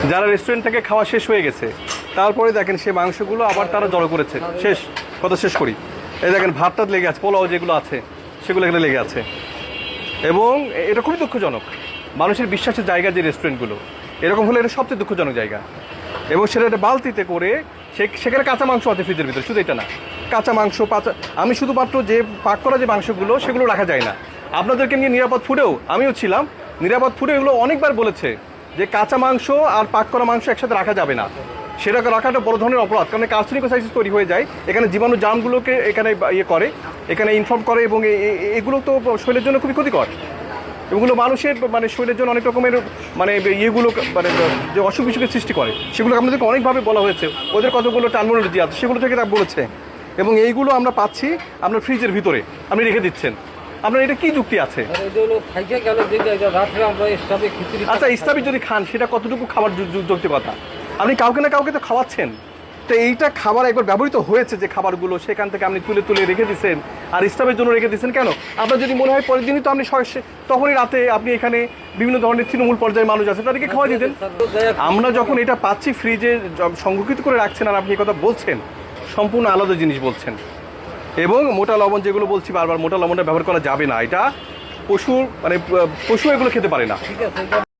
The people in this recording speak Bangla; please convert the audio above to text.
যারা রেস্টুরেন্ট থেকে খাওয়া শেষ হয়ে গেছে, তারপরে দেখেন সে মাংসগুলো আবার তারা জড়ো করেছে। কথা শেষ করি। এই দেখেন ভাতটা লেগে আছে, পোলাও যেগুলো আছে সেগুলো এখানে লেগে আছে। এবং এটা খুবই দুঃখজনক। মানুষের বিশ্বাসের জায়গা যে রেস্টুরেন্টগুলো, এরকম হলে এটা সবচেয়ে দুঃখজনক জায়গা। এবং সেটা একটা বালতিতে করে সেখানে কাঁচা মাংস আছে ফ্রিজের ভিতরে, শুধু এটা না, কাঁচা মাংস আমি শুধুমাত্র যে পাক করা যে মাংসগুলো সেগুলো রাখা যায় না। আপনাদেরকে নিয়ে নিরাপদ ফুডেও আমিও ছিলাম, নিরাপদ ফুডে এগুলো অনেকবার বলেছে যে কাঁচা মাংস আর পাক করা মাংস একসাথে রাখা যাবে না। সেটা রাখাটা বড় ধরনের অপরাধ, কারণ কার্সিনোসাইটিস তৈরি হয়ে যায়। এখানে জীবাণু জার্মগুলোকে এখানে করে, এখানে ইনফর্ম করে, এবং এগুলো তো শরীরের জন্য খুবই ক্ষতিকর। এগুলো মানুষের শরীরের জন্য অনেক রকমের ইয়েগুলো যে অসুখ বিসুখের সৃষ্টি করে, সেগুলো আপনাদেরকে অনেকভাবে বলা হয়েছে। ওদের কতগুলো টার্মিনোলজি আছে সেগুলো থেকে তারা বলেছে। এবং এইগুলো আমরা পাচ্ছি আপনার ফ্রিজের ভিতরে, আপনি রেখে দিচ্ছেন। আপনার এটা কি যুক্তি আছে? আচ্ছা, স্টাফি যদি খান সেটা কতটুকু খাবার যৌক্তিকতা? আপনি কাউকে না কাউকে তো খাওয়াচ্ছেন। তো এইটা খাবার একবার ব্যবহৃত হয়েছে যে খাবারগুলো, সেখান থেকে আপনি তুলে তুলে রেখে দিচ্ছেন, আর স্টাফের জন্য রেখে দিচ্ছেন কেন? আপনার যদি মনে হয় পরের দিনই তো আপনি তখনই রাতে আপনি এখানে বিভিন্ন ধরনের তৃণমূল পর্যায়ের মানুষ আছে তাদেরকে খাওয়া দিতেন। আমরা যখন এটা পাচ্ছি ফ্রিজে সংরক্ষিত করে রাখছেন, আর আপনি এই কথা বলছেন, সম্পূর্ণ আলাদা জিনিস বলছেন। এবং মোটা লবণ যেগুলো বলছি বারবার, মোটা লবণটা ব্যবহার করা যাবে না। এটা পশু এগুলো খেতে পারে না।